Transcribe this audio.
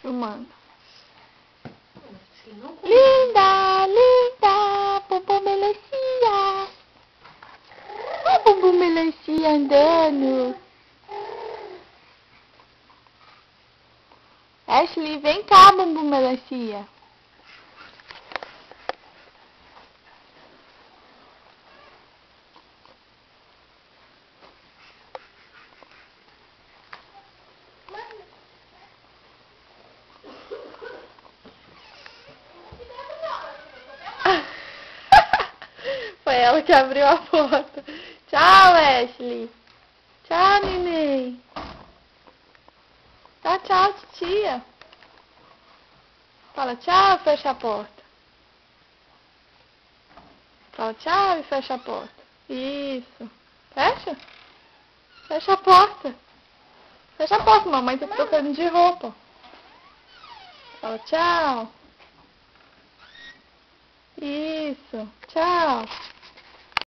filmando. Linda, linda, bumbum melancia. Olha o bumbum melancia andando. Ashley, vem cá, bumbum melancia. Foi ela que abriu a porta. Tchau, Ashley. Tchau, neném. Tchau, tchau, titia. Fala tchau, fecha a porta. Fala tchau e fecha a porta. Isso. Fecha? Fecha a porta. Fecha a porta, mamãe tá trocando de roupa. Fala tchau. Isso. Tchau.